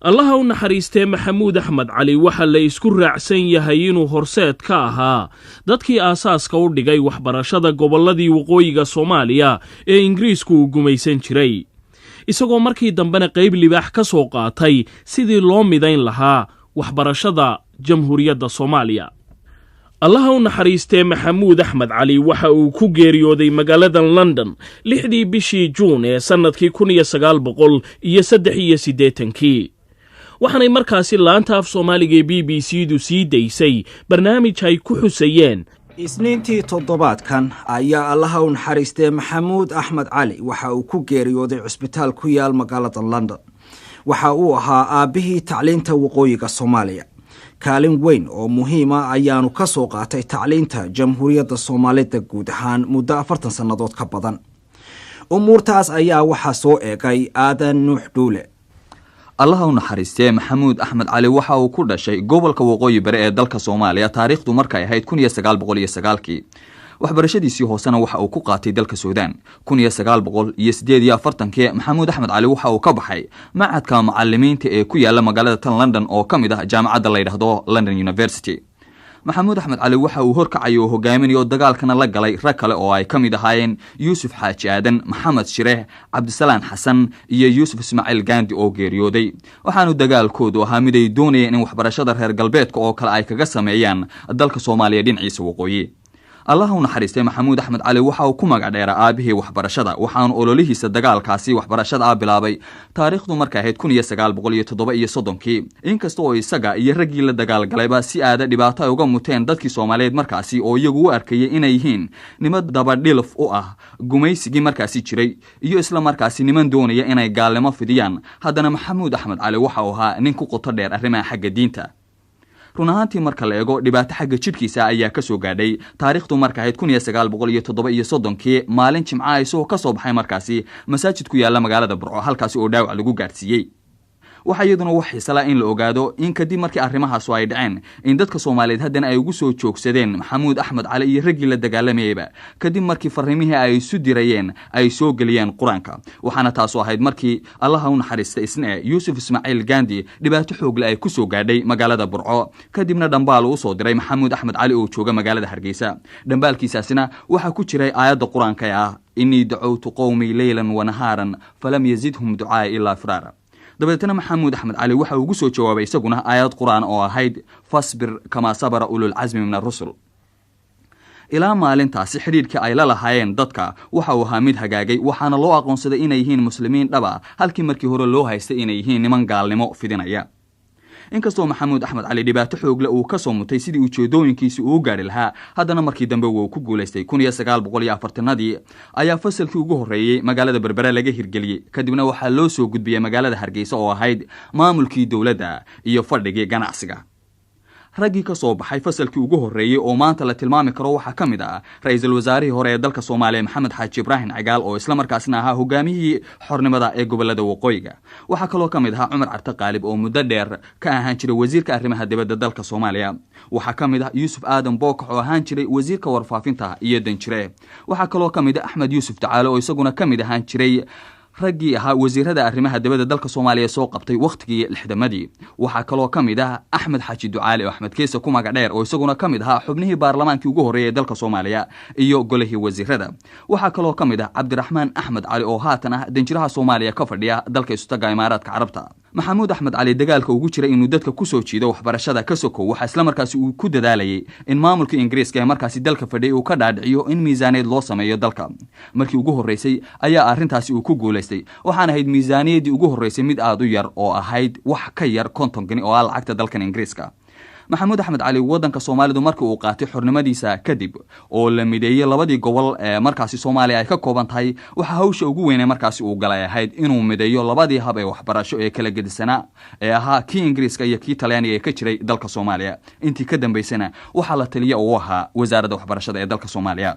allaha u naxariistee maxamuud axmed cali waxa la isku raacsan yahay inuu horseed ka ahaa dadkii aasaaska u dhigay waxbarashada gobolladii waqooyiga Soomaaliya ee Ingiriisku uu gumaysan jiray isagoo markii dambena qayb libaax ka soo qaatay sidii loo midayn lahaa waxbarashada Jamhuuriyadda Soomaaliya. allaha u naxariistee maxamuud axmed cali waxa uu ku geeriyooday magaalada London 6dii bishii Juun ee sanadkii 1983 waxaanay markaasi laanta af Soomaaliga BBC-du sii daysay barnaamij ay ku xusayeen isniintii toddobaadkan ayaa allaha u naxariistee maxamuud axmed cali waxa uu ku geeriyooday cusbitaal ku yaal magaalada London. waxa uu ahaa aabihii tacliinta waqooyiga Soomaaliya. kaalin weyn oo muhiim ah ayaanu ka soo qaatay tacliinta Jamhuuriyadda Soomaalida guud ahaan muddo 40 sanadood ka badan. umuurtaas ayaa waxa soo eegay Aadan Nuux Dhuule. allaha u naxariistee maxamuud axmed cali waxa uu ku dhashay gobolka waqooyi bari ee dalka Soomaaliya taariikhdu markay ahayd 1909 waxbarashadiisii hoosena waxa uu ku qaatay dalka Suudaan 1948 maxamuud axmed cali waxa uu ka baxay macadka macallimiinta ee ku yaala magaalada London oo kamid ah jaamacadda la yiraahdo London University. maxamuud axmed cali waxa uu horkacay oo hogaaminayo dagaalkana la galay rag kale oo ay kamid ahaayeen Yuusuf Xaaji Aadan, Maxamed Shireh, Cabdisalaan Xasan iyo Yuusuf Ismaaciil Gaandi oo geeriyooday. waxaanu dagaalkoodu ahaa mid ay doonayeen in waxbarashada reer galbeedka oo kale ay kaga sameeyaan dalka Soomaaliya dhinaciisa waqooyi. allaha u naxariistee maxamuud axmed cali waxa uu ku magac dheeraa aabihii waxbarashada waxaanu ololihiisa dagaalkaasi waxbarashada bilaabay taariikhdu markay ahayd 1937 inkasta oo isaga iyo raggii la dagaalgalayba si aada dhibaato ay uga muteen dadkii Soomaaliyeed markaasi oo iyagu u arkayay inay yihiin nimad dabadhilf u ah gumaysigii markaasi jiray iyo isla markaasi niman doonaya inay gaalnimo fidiyaan. haddana maxamuud axmed cali waxa uu ahaa nin ku qoto dheer arrimaha xagga diinta. run ahaantii marka la eego dhibaato xagga jidhkiisa ayaa ka soo gaadhay taariikhdu markay ahayd 1937 maalin Jimcaha isagoo ka soo baxay markaasi masaajid ku yaala magaalada Burco halkaasi oo dhaawac lagu gaarsiiyay. waxa iyaduna wax xiisala in la ogaado in kadib markii arrimahaas ay dhaceen in dadka Soomaaliyeed haddana ay ugu soo joogsadeen maxamuud axmed cali iyo raggii la dagaalamayba kadib markii fariimihii ay isu dirayeen ay soo galiyeen quraanka. waxaana taas oo ahayd markii allaha u naxariistay isna Yuusuf Ismaaciil Gaandi dhibaato xoog leh ay ku soo gaadhay magaalada Burco kadibna dhambaal uu soo diray maxamuud axmed cali oo jooga magaalada Hargeysa. dhambaalkiisaasina waxa ku jiray aayadda quraanka ah inni da'awtu qawmi laylan wa naharan falam yazidhum du'aa illa firara. dabeetana maxamuud axmed cali waxa uu ugu soo jawaabay isaguna aayad quraan oo ahayd fasbir kama sabara ulul azmi min ar-rusul. ilaa maalintaasi xiriirka ay la lahaayeen dadka waxa uu ahaa mid hagaagay waxaana loo aqoonsaday inay yihiin muslimiin dhaba halkii markii hore loo haystay inay yihiin niman gaalnimo fidinaya. inkastoo maxamuud axmed cali dhibaato xoog leh uu ka soo mutay sidii ujeedooyinkiisa uu gaari lahaa haddana markii dambe uu ku guuleystay 1940 ayaa fasalkii ugu horeeyay magaalada Berbera laga hirgeliyay kadibna waxaa loo soo gudbiyay magaalada Hargeysa oo ahayd maamulkii dawladda iyo fadhigii ganacsiga. raggii ka soo baxay fasalkii ugu horeeyay oo maanta la tilmaami karo waxa kamid ah ra'iisul wasaarihii hore ee dalka Soomaaliya Maxamed Xaaji Ibraahin Cagaal oo isla markaasna ahaa hogaamiyihii xornimada ee gobolada waqooyiga. waxa kaloo kamid ah Cumar Cabdi Qaalib oo muddo dheer ka ahaan jiray wasiirka arrimaha dibadda dalka Soomaaliya. waxa kamid ah Yuusuf Aadan Bookax oo ahaan jiray wasiirka warfaafinta iyo danjire. waxa kaloo kamid ah Axmed Yuusuf Tacaalo oo isaguna kamid ahaan jiray raggii ahaa wasiirada arrimaha dibadda dalka Soomaaliya soo qabtay waqtigii 60madii. waxa kaloo kamid ah Axmed Xaaji Ducaale oo Axmed Keesa ku magac dheer oo isaguna kamid ahaa xubnihii baarlamaankii ugu horeeyay dalka Soomaaliya iyo golihii wasiirada. waxa kaloo kamid ah Cabdiraxmaan Axmed Cali oo haatan ah danjiraha Soomaaliya ka fadhiya dalka Istaga Imaaraadka Carabta. maxamuud axmed cali dagaalka ugu jiray inuu dadka ku soo jiido waxbarashada ka soko waxa isla markaasi uu ku dadaalayay in maamulka Ingiriiska ee markaasi dalka fadhiyo uu ka dhaadhiciyo in miisaaneed loo sameeyo dalka. markii ugu horeysay ayaa arintaasi uu ku guuleystay waxaana ahayd miisaaniyadii ugu horeysay mid aad u yar oo ahayd wax ka yar 50 gani oo lacagta dalkan Ingiriiska. maxamuud axmed cali wadanka Soomaalidu markii uu qaatay xornimadiisa kadib oo la mideeyay labadii gobol ee markaasi Soomaaliya ay ka kooban tahay waxa hawsha ugu weyn ee markaasi uu galay ahayd inuu mideeyo labadii hab ee waxbarasho ee kala gedisanaa ee ahaa kii Ingiriiska iyo kii Talyaaniga ee ka jiray dalka Soomaaliya. intii ka dambeysana waxa la taliya oo ahaa wasaaradda waxbarashada ee dalka Soomaaliya.